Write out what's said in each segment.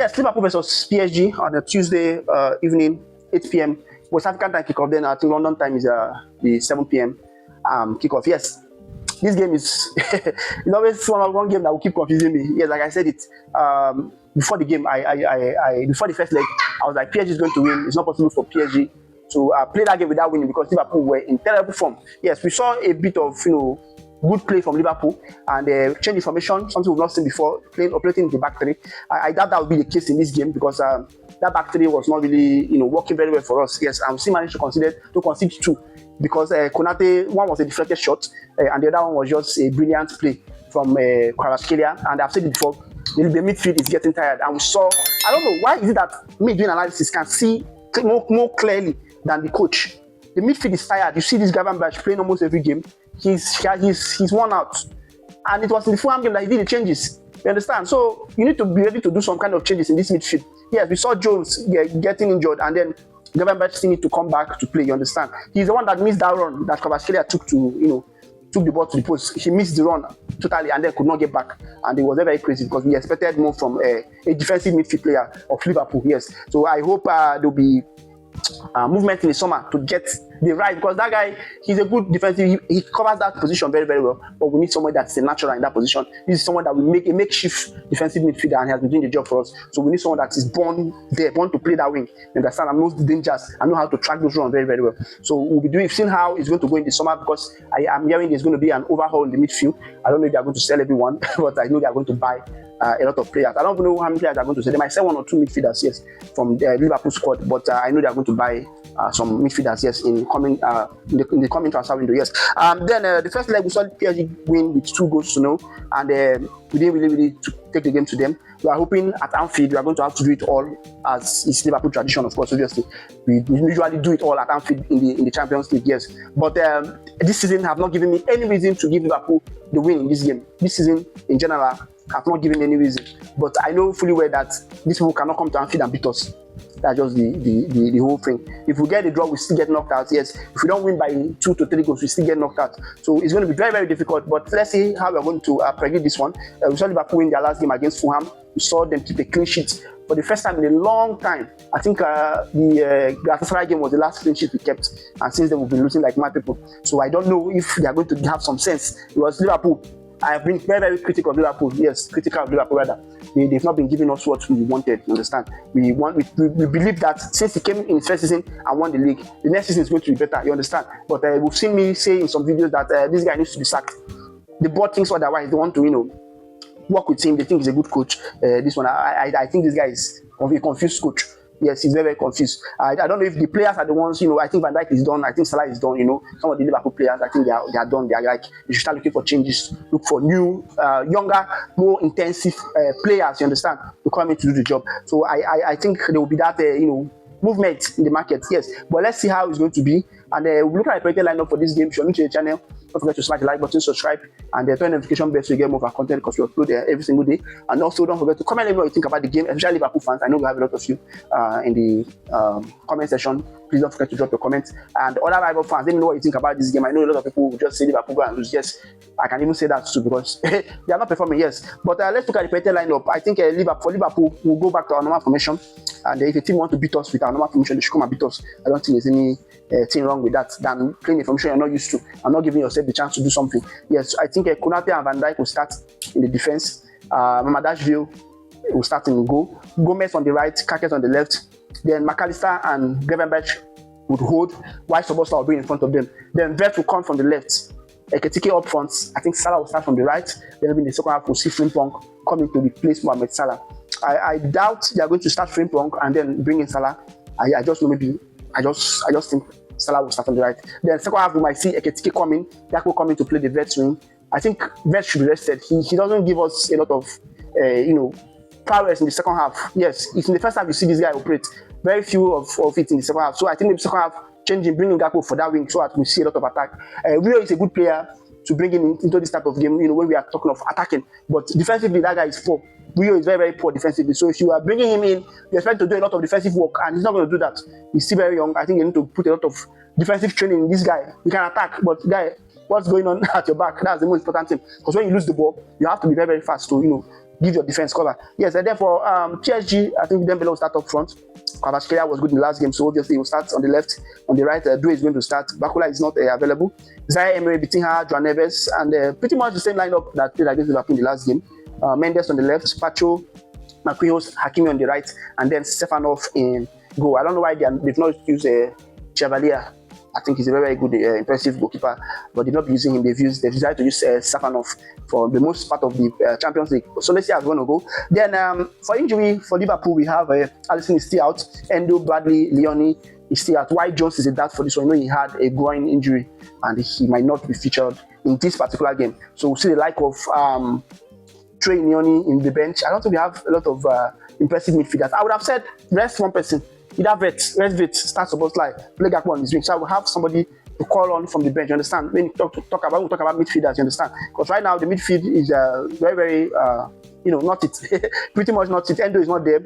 Yes, Liverpool versus PSG on a Tuesday evening, 8 p.m. West African time kickoff. Then I think London time is the 7 p.m. Kickoff. Yes, this game is it's always one game that will keep confusing me. Yes, like I said it before the game. I before the first leg, I was like PSG is going to win. It's not possible for PSG to play that game without winning because Liverpool were in terrible form. Yes, we saw a bit of good play from Liverpool and change information, something we've not seen before, operating in the back three. I doubt that would be the case in this game because that back three was not really working very well for us. Yes, and we still managed to concede two because Konate, one was a deflected shot and the other one was just a brilliant play from Kvaratskhelia. And I've said it before, the midfield is getting tired. And we saw, I don't know, why is it that me doing analysis can see more clearly than the coach? The midfield is tired. You see this Gravenberch playing almost every game. He's worn out. And it was in the Fulham game that he did the changes. You understand? So you need to be ready to do some kind of changes in this midfield. Yes, we saw Jones getting injured and then Gravenberch still need to come back to play. You understand? He's the one that missed that run that Kvaratskhelia took the ball to the post. He missed the run totally and then could not get back. And it was very crazy because we expected more from a defensive midfield player of Liverpool. Yes. So I hope there'll be movement in the summer to get the right, because that guy, he's a good defensive, he covers that position very, very well, but we need someone that's a natural in that position. This is someone that will make a makeshift defensive midfielder and he has been doing the job for us. So we need someone that is born to play that wing, you understand, and knows the dangers and know how to track those runs very, very well. So we'll be seeing how it's going to go in the summer, because I am hearing there's going to be an overhaul in the midfield. I don't know if they're going to sell everyone, but I know they're going to buy a lot of players. I don't know how many players are going to sell. They might sell one or two midfielders, yes, from the Liverpool squad, but I know they're going to buy some midfielders, yes, in the coming transfer window, yes. Then the first leg we saw PSG win with 2-0, and we didn't really take the game to them. We are hoping at Anfield we are going to have to do it all, as is Liverpool tradition, of course. Obviously, we usually do it all at Anfield in the Champions League, yes. But this season have not given me any reason to give Liverpool the win in this game. This season, in general, have not given any reason. But I know fully well that these people cannot come to Anfield and beat us. That's just the whole thing. If we get the draw, we still get knocked out. Yes. If we don't win by 2 to 3 goals, we still get knocked out. So it's going to be very, very difficult. But let's see how we're going to predict this one. We saw Liverpool win their last game against Fulham. We saw them keep a clean sheet for the first time in a long time. I think the Galatasaray game was the last clean sheet we kept. And since then, we've been losing like mad people. So I don't know if they are going to have some sense. Because Liverpool, I have been very, very critical of Liverpool. Yes, critical of Liverpool rather. They've not been giving us what we wanted. You understand? We believe that since he came in his first season and won the league, the next season is going to be better. You understand? But we've seen me say in some videos that this guy needs to be sacked. The board thinks otherwise. They want to, work with him. They think he's a good coach. This one, I think this guy is a confused coach. Yes, he's very, very confused. I don't know if the players are the ones, I think Van Dijk is done. I think Salah is done. Some of the Liverpool players, I think they are done. They are like, you should start looking for changes, look for new, younger, more intensive players, you understand, to come in to do the job. So I think there will be that, movement in the market, yes. But let's see how it's going to be. And we'll look at the predicted lineup for this game. If you're new to the channel, don't forget to smash the like button, subscribe, and turn the notification bell so you get more of our content, because we upload every single day. And also, don't forget to comment let me know what you think about the game, especially Liverpool fans. I know we have a lot of you in the comment section. Please don't forget to drop your comments. And other rival fans, let me know what you think about this game. I know a lot of people will just say Liverpool go and lose. Yes, I can even say that too, because they are not performing. Yes, but let's look at the predicted lineup. I think for Liverpool, we'll go back to our normal formation. And if a team want to beat us with our normal formation, they should come and beat us. I don't think there's any thing wrong with that than playing a formation you're not used to and not giving yourself the chance to do something. Yes, I think Konate and Van Dijk will start in the defense. Mamadashvili will start in goal. Gomez on the right, Kakes on the left. Then McAllister and Gravenberch would hold, while Szoboszlai will be in front of them. Then Vert will come from the left. Ekitike up front. I think Salah will start from the right. Then in the second half, we'll see Frimpong coming to replace Mohamed Salah. I doubt they are going to start Frimpong and then bring in Salah. I just know maybe. I just think Salah will start on the right. Then second half we might see Ekitike coming. Gakpo coming to play the Vert wing. I think Vert should be rested. He doesn't give us a lot of prowess in the second half. Yes, it's in the first half you see this guy operate. Very few of it in the second half. So I think in the second half, changing, bringing Gakpo for that wing so that we see a lot of attack. Rio is a good player to bring him into this type of game, when we are talking of attacking. But defensively, that guy is poor. Rio is very, very poor defensively. So if you are bringing him in, you expect to do a lot of defensive work, and he's not going to do that. He's still very young. I think you need to put a lot of defensive training in this guy. He can attack, but what's going on at your back? That's the most important thing. Because when you lose the ball, you have to be very, very fast to, give your defense cover. Yes, and then for PSG, I think Dembele will start up front. Kvaratskhelia was good in the last game, so obviously he will start on the left. On the right, Due is going to start. Bakula is not available. Zaire Emery, Bitinha, Joan Neves, and pretty much the same lineup that played against Liverpool in the last game. Mendes on the left, Pacho, Marquinhos, Hakimi on the right, and then Stefanov in goal. I don't know why they've not used Chevalier. I think he's a very, very good, impressive goalkeeper, but they've not been using him. They've decided to use Stefanov for the most part of the Champions League. So let's see how it's going to go. Then for injury for Liverpool, we have Alisson is still out, Endo, Bradley, Leone is still out. Why Jones is a doubt for this one? I know he had a groin injury and he might not be featured in this particular game. So we'll see the like of Trey Leone in the bench. I don't think we have a lot of impressive midfielders. I would have said rest one person. Either rest Vet, start Szoboszlai, play Gakpo on his wing. So I will have somebody to call on from the bench. You understand? When we talk about midfielders, you understand? Because right now the midfield is very, very, not it. Pretty much not it. Endo is not there.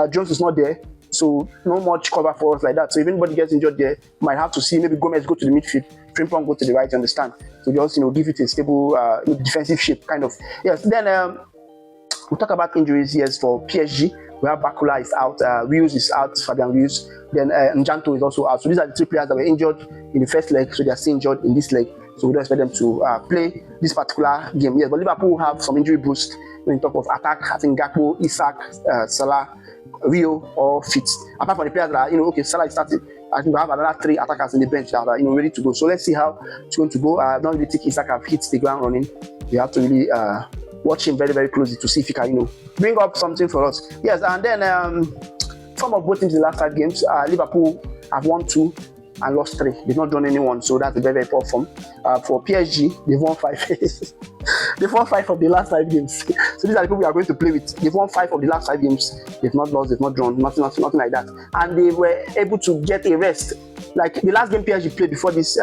Jones is not there. So no much cover for us like that. So if anybody gets injured there, you might have to see maybe Gomez go to the midfield, Frimpong go to the right. You understand? So just give it a stable defensive shape, kind of. Yes. Then we'll talk about injuries. Yes, for PSG. We have Bakula is out, Rios is out, Fabian Rios, then Njanto is also out. So these are the three players that were injured in the first leg, so they are still injured in this leg. So we don't expect them to play this particular game. Yes, but Liverpool have some injury boost when you talk of attack. I think Gakpo, Isak, Salah, Rio, or Fitz. Apart from the players that are, Salah is starting. I think we have another 3 attackers in the bench that are, ready to go. So let's see how it's going to go. I don't really think Isak have hit the ground running. We have to really watch him very, very closely to see if he can, bring up something for us. Yes, and then some of both teams in the last 5 games, Liverpool have won 2 and lost 3. They've not drawn anyone, so that's a very, very poor form. For PSG, they've won 5. They've won 5 of the last 5 games. So these are the people we are going to play with. They've won 5 of the last 5 games. They've not lost, they've not drawn, nothing like that. And they were able to get a rest. Like the last game PSG played before this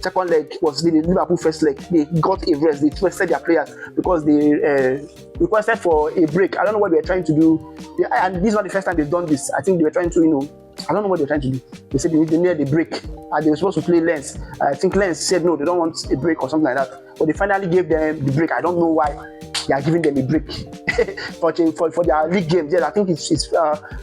second leg was the Liverpool first leg. They got a rest. They rested their players because they requested for a break. I don't know what they were trying to do. And this is not the first time they've done this. I think they were trying to, I don't know what they were trying to do. They said they needed a break. And they were supposed to play Lens. I think Lens said no, they don't want a break or something like that. But they finally gave them the break. I don't know why they are giving them a break for their league games. Yes, I think it's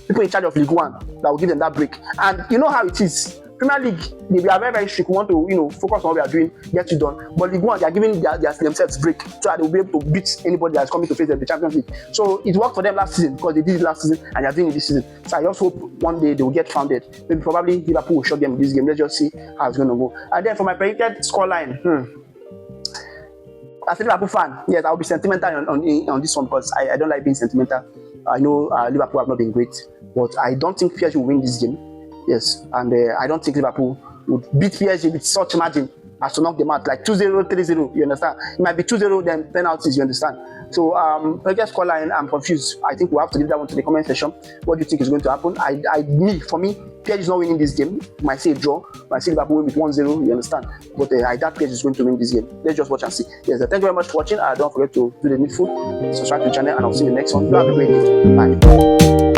people in charge of League One that will give them that break. And you know how it is. Premier League, they are very, very strict. We want to, focus on what we are doing, get it done. But League One, they are giving themselves break so that they will be able to beat anybody that is coming to face them in the Champions League. So it worked for them last season because they did it last season and they are doing it this season. So I just hope one day they will get founded. Maybe probably Liverpool will shock them in this game. Let's just see how it's going to go. And then for my predicted scoreline, as a Liverpool fan, yes, I will be sentimental on this one because I don't like being sentimental. I know Liverpool have not been great, but I don't think PSG will win this game. Yes, and I don't think Liverpool would beat PSG with such margin as to knock them out, like 2-0, 3-0, you understand? It might be 2-0, then penalties, you understand? So, Players scoreline, I'm confused. I think we'll have to leave that one to the comment section. What do you think is going to happen? For me, PSG is not winning this game. Might say a draw, might say Liverpool win with 1-0, you understand? But I doubt PSG is going to win this game. Let's just watch and see. Yes, thank you very much for watching. Don't forget to do the needful, subscribe to the channel, and I'll see you in the next one. You have a great day. Bye.